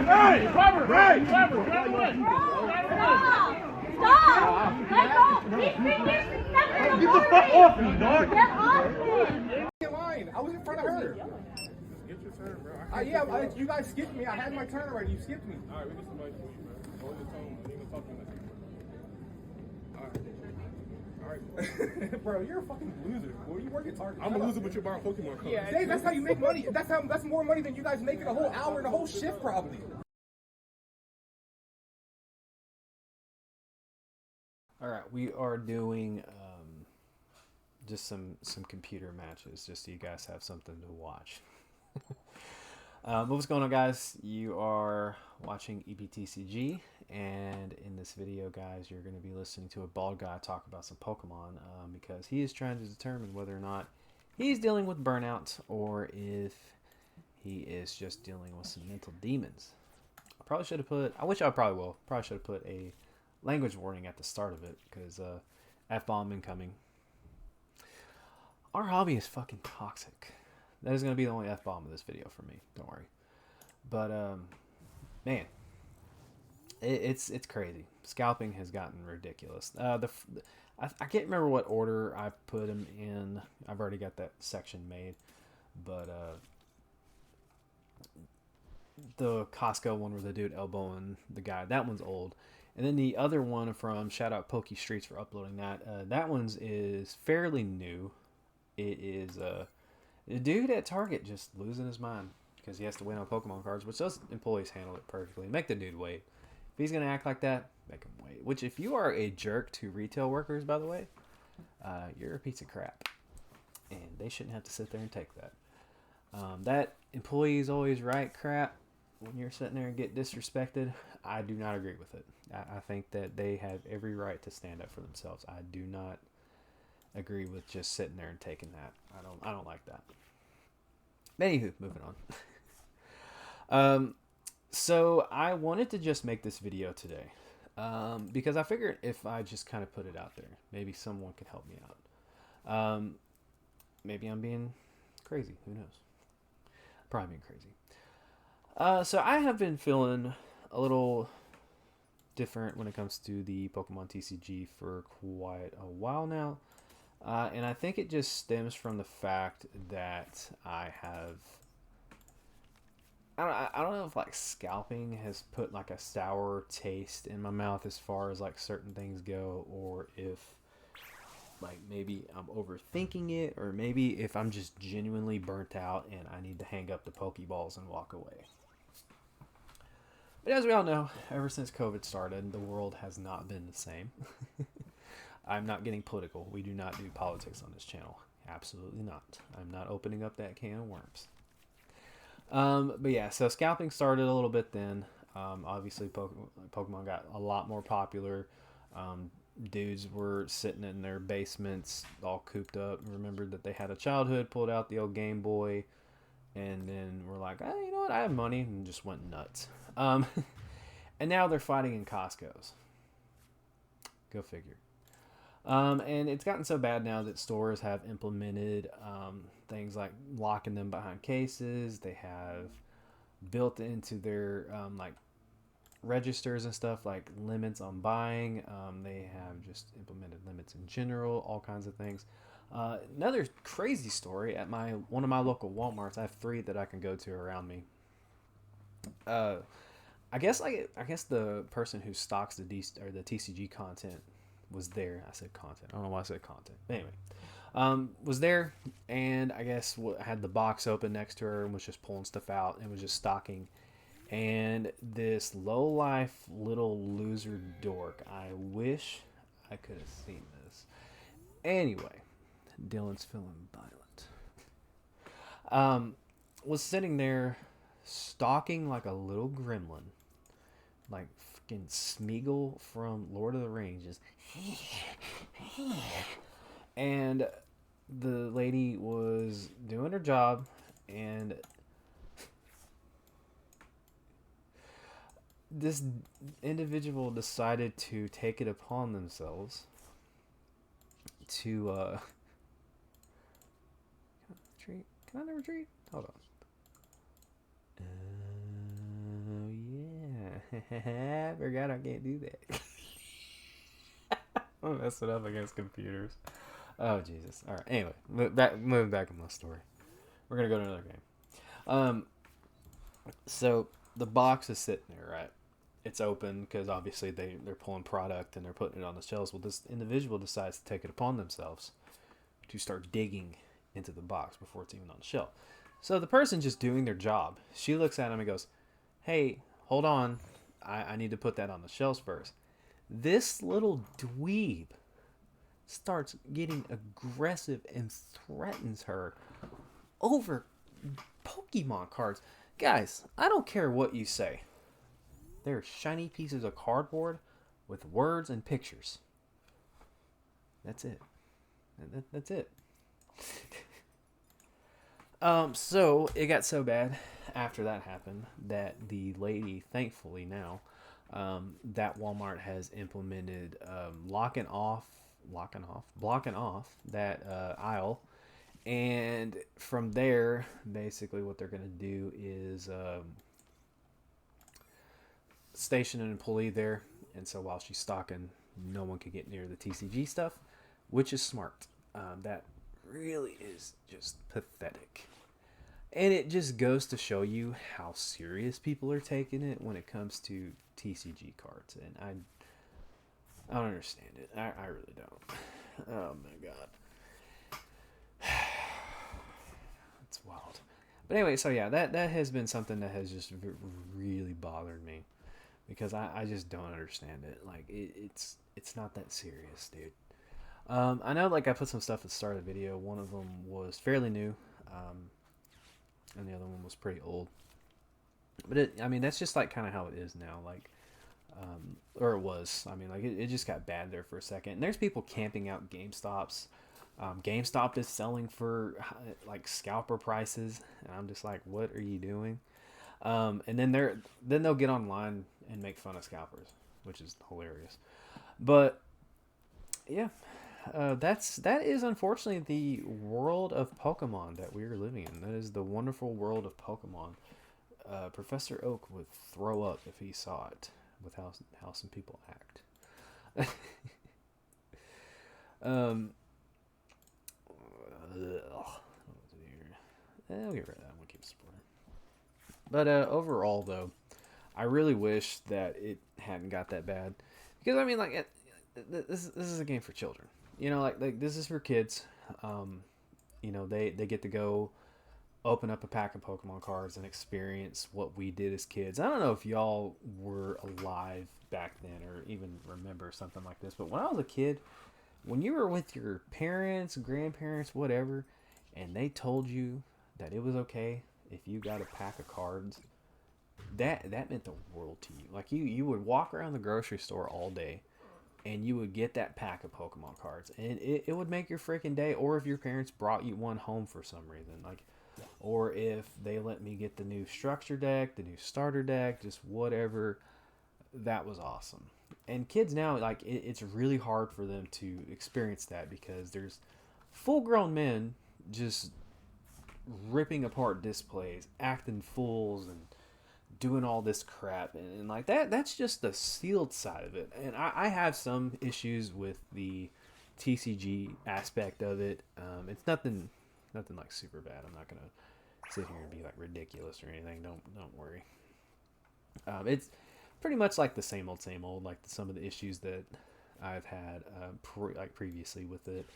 Hey! Clever! Hey! Clever! Stop! Let go! He's been here since 7 in the morning! Get the fuck off me, dog! Get off me! Get line. I was in front of her. Get your turn, bro. Yeah, you guys skipped me. I had my turn already. You skipped me. Alright, we get somebody for you, man. Hold your tone. You ain't gonna talk to me. Alright. Bro, you're a fucking loser. Boy, you work at Target. I'm a loser, but you're buying Pokemon cards. Yeah, that's how you make money. That's more money than you guys make in a whole hour and a whole shift, probably. All right, we are doing just some computer matches, just so you guys have something to watch. What's going on, guys? You are watching EBTCG, and in this video, guys, you're going to be listening to a bald guy talk about some Pokemon because he is trying to determine whether or not he's dealing with burnout or if he is just dealing with some mental demons. I probably should have put, I wish I probably should have put a language warning at the start of it, because F-bomb incoming. Our hobby is fucking toxic. That is going to be the only F-bomb of this video for me, don't worry. But man, it's crazy. Scalping has gotten ridiculous. I can't remember what order I put him in. I've already got that section made, but the Costco one where the dude elbowing the guy, that one's old. And then the other one from shout out Pokey Streets for uploading that. That one's is fairly new. It is a dude at Target just losing his mind because he has to win on Pokemon cards, which those employees handle it perfectly. Make the dude wait. If he's gonna act like that, make him wait. Which, if you are a jerk to retail workers, by the way, you're a piece of crap, and they shouldn't have to sit there and take that. That employee is always right crap. When you're sitting there and get disrespected, I do not agree with it. I think that they have every right to stand up for themselves. I do not agree with just sitting there and taking that. I don't like that. Anywho, moving on. So I wanted to just make this video today because I figured if I just kind of put it out there, maybe someone could help me out. Maybe I'm being crazy. Who knows? Probably being crazy. So I have been feeling a little different when it comes to the Pokemon TCG for quite a while now. And I think it just stems from the fact that I don't know if like scalping has put like a sour taste in my mouth as far as like certain things go, or if like maybe I'm overthinking it, or maybe if I'm just genuinely burnt out and I need to hang up the Pokeballs and walk away. But as we all know, ever since COVID started, the world has not been the same. I'm not getting political. We do not do politics on this channel. Absolutely not. I'm not opening up that can of worms. But yeah, so scalping started a little bit then. Obviously, Pokemon got a lot more popular. Dudes were sitting in their basements, all cooped up, and remembered that they had a childhood, pulled out the old Game Boy, and then were like, oh, you know what, I have money, and just went nuts. And now they're fighting in Costco's. Go figure. And it's gotten so bad now that stores have implemented things like locking them behind cases. They have built into their like registers and stuff like limits on buying. They have just implemented limits in general, all kinds of things. Another crazy story at one of my local Walmarts. I have 3 that I can go to around me. I guess the person who stocks the TCG content was there. I said content. I don't know why I said content. But anyway, was there, and I guess had the box open next to her and was just pulling stuff out and was just stocking. And this low-life little loser dork, I wish I could have seen this. Anyway, Dylan's feeling violent. Was sitting there stalking like a little gremlin, like fucking Smeagol from Lord of the Rings, just and the lady was doing her job, and this individual decided to take it upon themselves to retreat? Can I retreat? Hold on. Forgot I can't do that. I'm messing up against computers. Oh Jesus! All right. Anyway, moving back in my story. We're gonna go to another game. So the box is sitting there, right? It's open because obviously they're pulling product and they're putting it on the shelves. Well, this individual decides to take it upon themselves to start digging into the box before it's even on the shelf. So the person just doing their job, she looks at him and goes, "Hey, hold on. I need to put that on the shelves first." This little dweeb starts getting aggressive and threatens her over Pokemon cards. Guys, I don't care what you say. They're shiny pieces of cardboard with words and pictures. That's it. That's it. So it got so bad after that happened that the lady, thankfully now, that Walmart has implemented blocking off that aisle, and from there, basically what they're gonna do is station an employee there, and so while she's stocking, no one can get near the TCG stuff, which is smart. That really is just pathetic. And it just goes to show you how serious people are taking it when it comes to TCG cards. And I don't understand it. I really don't. Oh my god. It's wild. But anyway, so yeah, that has been something that has just really bothered me. Because I just don't understand it. Like, it's not that serious, dude. I know, like, I put some stuff at the start of the video. One of them was fairly new, and the other one was pretty old. But I mean, that's just, like, kind of how it is now. Like, or it was. I mean, like, it just got bad there for a second. And there's people camping out GameStops. GameStop is selling for, like, scalper prices. And I'm just like, what are you doing? And then they'll get online and make fun of scalpers, which is hilarious. But yeah, that is unfortunately the world of Pokemon that we are living in. That is the wonderful world of Pokemon. Professor Oak would throw up if he saw it, with how some people act. I'll get rid of that. I'm gonna keep supporting. But overall, though, I really wish that it hadn't got that bad, because I mean, like, this is a game for children. You know, like this is for kids. You know, they get to go open up a pack of Pokemon cards and experience what we did as kids. I don't know if y'all were alive back then or even remember something like this, but when I was a kid, when you were with your parents, grandparents, whatever, and they told you that it was okay if you got a pack of cards, that meant the world to you. Like, you would walk around the grocery store all day and you would get that pack of Pokemon cards, and it would make your freaking day. Or if your parents brought you one home for some reason, like, or if they let me get the new structure deck, the new starter deck, just whatever, that was awesome. And kids now, like, it's really hard for them to experience that, because there's full-grown men just ripping apart displays, acting fools, and doing all this crap, and like that's just the sealed side of it. And I have some issues with the TCG aspect of it. It's nothing like super bad. I'm not gonna sit here and be like ridiculous or anything. Don't worry. It's pretty much like the same old, like some of the issues that I've had previously with it.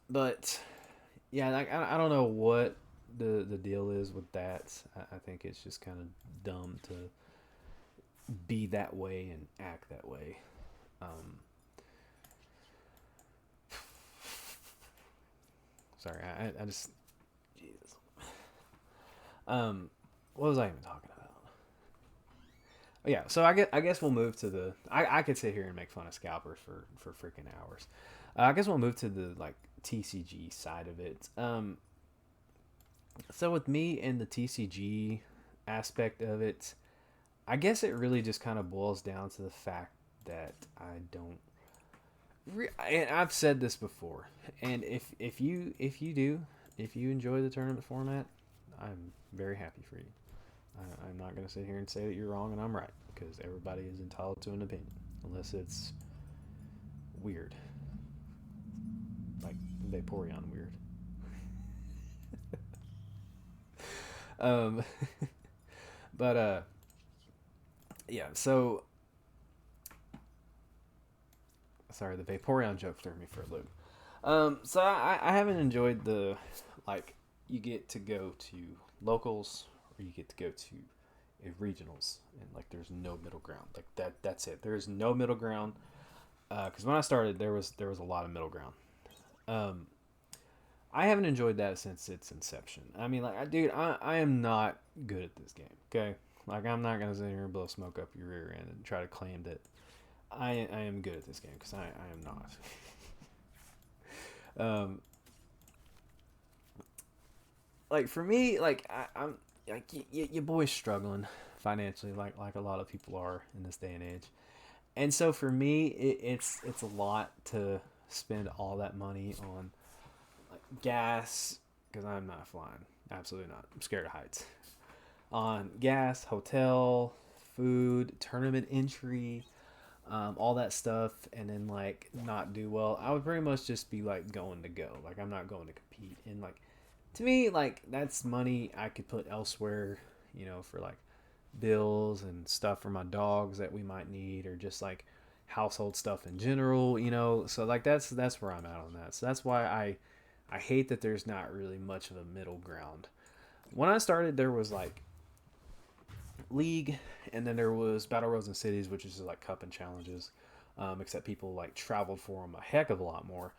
But yeah, like, I don't know what the deal is with that. I think it's just kind of dumb to be that way and act that way. Sorry, I just, Jesus. What was I even talking about? Oh, yeah, so I guess we'll move to the. I could sit here and make fun of scalpers for freaking hours. I guess we'll move to the, like, TCG side of it. So with me and the TCG aspect of it, I guess it really just kind of boils down to the fact that I don't. And I've said this before, and if you enjoy the tournament format, I'm very happy for you. I'm not going to sit here and say that you're wrong and I'm right, because everybody is entitled to an opinion, unless it's weird. Like Vaporeon weird. um, but, yeah, so... Sorry, the Vaporeon joke threw me for a loop. So I haven't enjoyed the, like, you get to go to locals or you get to go to regionals, and like there's no middle ground. Like that's it. There is no middle ground. Because when I started, there was a lot of middle ground. I haven't enjoyed that since its inception. I mean, like, dude, I am not good at this game. Okay, like I'm not gonna sit here and blow smoke up your rear end and try to claim that I am good at this game, because I am not. Like for me, like I'm like your boy's struggling financially, like a lot of people are in this day and age, and so for me, it's a lot to spend all that money on like gas, because I'm not flying, absolutely not. I'm scared of heights. On gas, hotel, food, tournament entry. All that stuff, and then like not do well. I would pretty much just be like going to go. Like I'm not going to compete. And like to me, like that's money I could put elsewhere, you know, for like bills and stuff for my dogs that we might need, or just like household stuff in general, you know. So like that's where I'm at on that. So that's why I hate that there's not really much of a middle ground. When I started, there was like League, and then there was Battle Roads and Cities, which is just like cup and challenges, except people like traveled for them a heck of a lot more.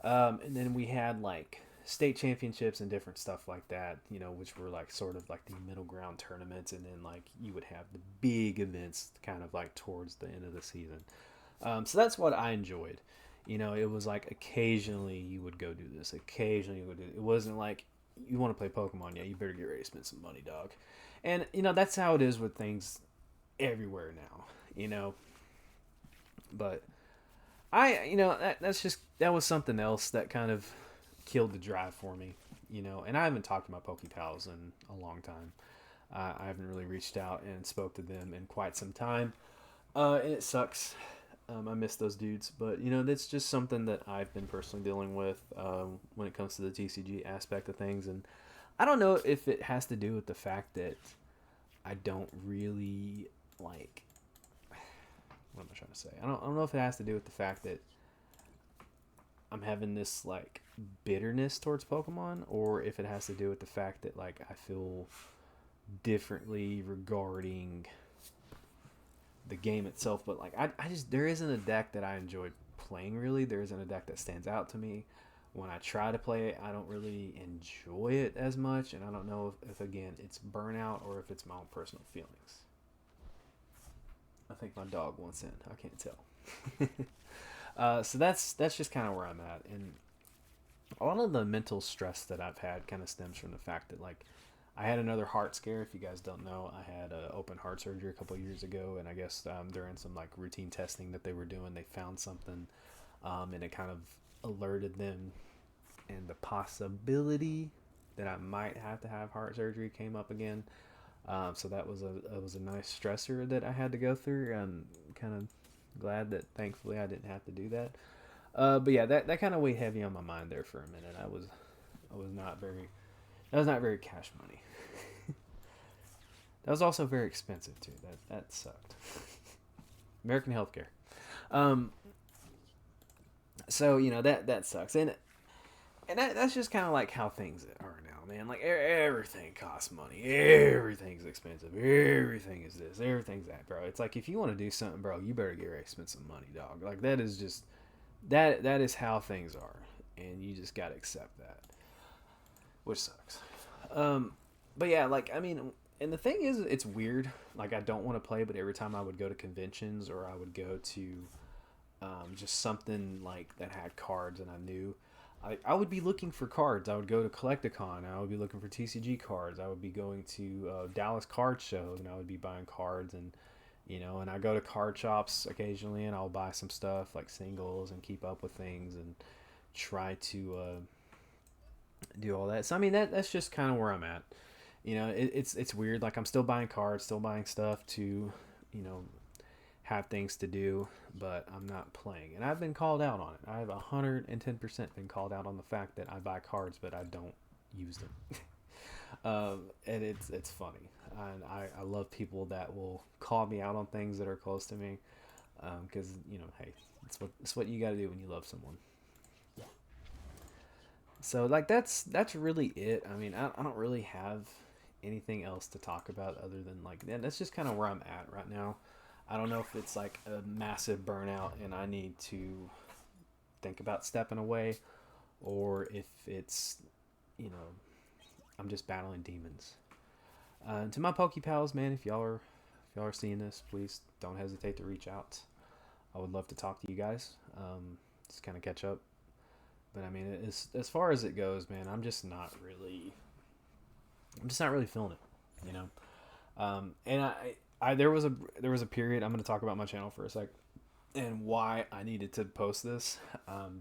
And then we had like state championships and different stuff like that, you know, which were like sort of like the middle ground tournaments, and then like you would have the big events kind of like towards the end of the season. So that's what I enjoyed. You know, it was like occasionally you would go do this, occasionally you would do it. It wasn't like you want to play Pokemon, yeah, you better get ready to spend some money, dog. And, you know, that's how it is with things everywhere now, you know. But that was something else that kind of killed the drive for me, you know. And I haven't talked to my PokePals in a long time. I haven't really reached out and spoke to them in quite some time. And it sucks. I miss those dudes. But, you know, that's just something that I've been personally dealing with when it comes to the TCG aspect of things. And I don't know if it has to do with the fact that I don't really like. What am I trying to say? I don't know if it has to do with the fact that I'm having this like bitterness towards Pokemon, or if it has to do with the fact that like I feel differently regarding the game itself. But like I just, there isn't a deck that I enjoyed playing really. There isn't a deck that stands out to me. When I try to play it, I don't really enjoy it as much, and I don't know if again, it's burnout or if it's my own personal feelings. I think my dog wants in. I can't tell. So that's just kind of where I'm at, and a lot of the mental stress that I've had kind of stems from the fact that like I had another heart scare. If you guys don't know, I had open heart surgery a couple of years ago, and I guess during some like routine testing that they were doing, they found something, and it kind of alerted them, and the possibility that I might have to have heart surgery came up again. So that was a nice stressor that I had to go through. I'm kind of glad that thankfully I didn't have to do that. But yeah, that kind of weighed heavy on my mind there for a minute. I was not very cash money. That was also very expensive too. That sucked. American healthcare. So you know that sucks, and that's just kind of like how things are now, man. Like everything costs money, everything's expensive, everything is this, everything's that, bro. It's like if you want to do something, bro, you better get ready to spend some money, dog. Like that is just that is how things are, and you just gotta accept that, which sucks. But yeah, like I mean, and the thing is, it's weird. Like I don't want to play, but every time I would go to conventions or I would go to just something like that had cards and I knew I would be looking for cards. I would go to Collecticon. I would be looking for TCG cards. I would be going to Dallas Card Show, and I would be buying cards. And you know, and I go to card shops occasionally, and I'll buy some stuff like singles and keep up with things and try to do all that. So I mean, that's just kind of where I'm at. you know, it's weird. Like I'm still buying cards, still buying stuff to, you know, have things to do, but I'm not playing. And I've been called out on it. I've 110% been called out on the fact that I buy cards, but I don't use them. And it's funny. And I love people that will call me out on things that are close to me. Because, you know, hey, it's what you got to do when you love someone. So, like, that's really it. I mean, I don't really have anything else to talk about other than, like, that's just kind of where I'm at right now. I don't know if it's, like, a massive burnout and I need to think about stepping away, or if it's, you know, I'm just battling demons. To my Poke Pals, man, if y'all are seeing this, please don't hesitate to reach out. I would love to talk to you guys, just kind of catch up. But I mean, as far as it goes, man, I'm just not really feeling it, you know. And there was a period. I'm going to talk about my channel for a sec and why I needed to post this.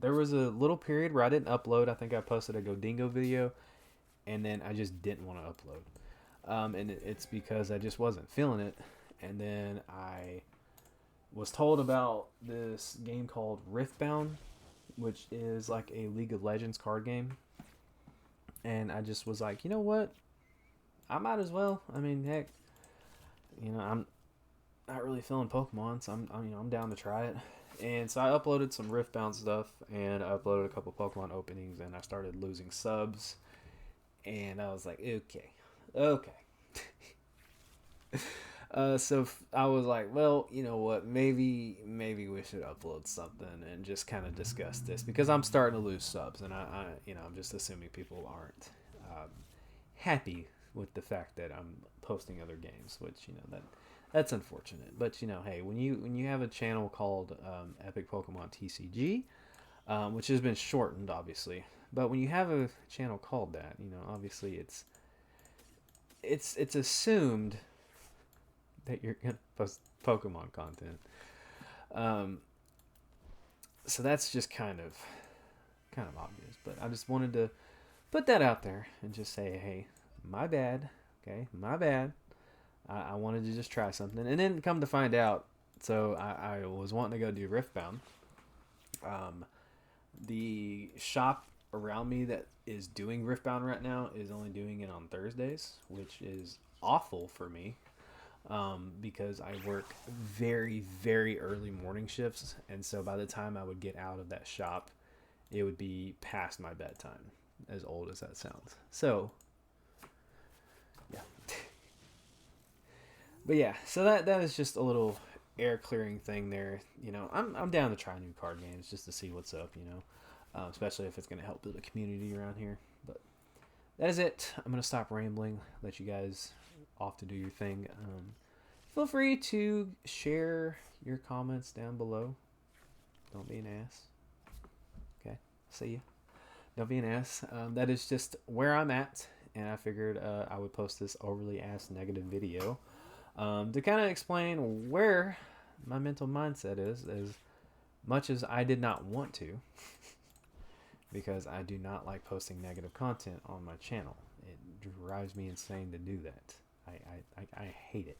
There was a little period where I didn't upload. I think I posted a Godingo video, and then I just didn't want to upload. And it's because I just wasn't feeling it. And then I was told about this game called Riftbound, which is like a League of Legends card game. And I just was like, you know what? I might as well. I mean, heck, you know, I'm not really feeling Pokemon, so I'm down to try it. And so I uploaded some Riftbound stuff, and I uploaded a couple Pokemon openings, and I started losing subs. And I was like, okay. So I was like, well, you know what? Maybe we should upload something and just kind of discuss this, because I'm starting to lose subs, and I'm just assuming people aren't happy with the fact that I'm posting other games, which, you know, that's unfortunate. But, you know, hey, when you have a channel called Epic Pokemon TCG, which has been shortened, obviously, but when you have a channel called that, you know, obviously it's assumed that you're gonna post Pokemon content. So that's just kind of obvious. But I just wanted to put that out there and just say, hey, my bad. Okay, my bad. I wanted to just try something, and then come to find out. So I was wanting to go do Riftbound. The shop around me that is doing Riftbound right now is only doing it on Thursdays, which is awful for me. Because I work very, very early morning shifts, and so by the time I would get out of that shop, it would be past my bedtime, as old as that sounds. So, yeah. But yeah, so that is just a little air clearing thing there. You know, I'm down to try new card games just to see what's up, you know, especially if it's going to help build a community around here. But that is it. I'm going to stop rambling, let you guys off to do your thing. Feel free to share your comments down below. Don't be an ass. Okay, see ya. Don't be an ass. That is just where I'm at, and I figured I would post this overly ass negative video to kind of explain where my mental mindset is, as much as I did not want to, because I do not like posting negative content on my channel. It drives me insane to do that. I hate it.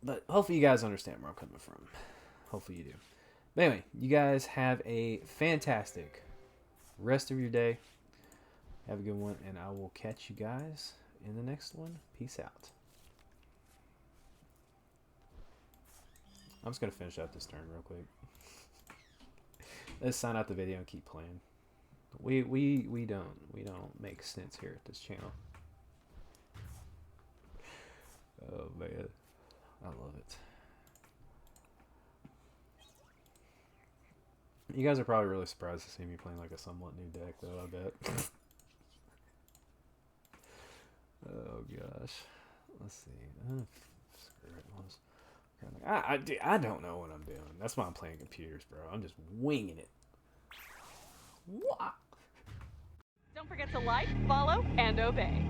But hopefully you guys understand where I'm coming from. Hopefully you do. But anyway, you guys have a fantastic rest of your day. Have a good one, and I will catch you guys in the next one. Peace out. I'm just going to finish out this turn real quick. Let's sign out the video and keep playing. We don't make sense here at this channel. Oh man, I love it. You guys are probably really surprised to see me playing like a somewhat new deck, though, I bet. Oh gosh, let's see. Screw it. I don't know what I'm doing. That's why I'm playing computers, bro. I'm just winging it. What? Don't forget to like, follow, and obey.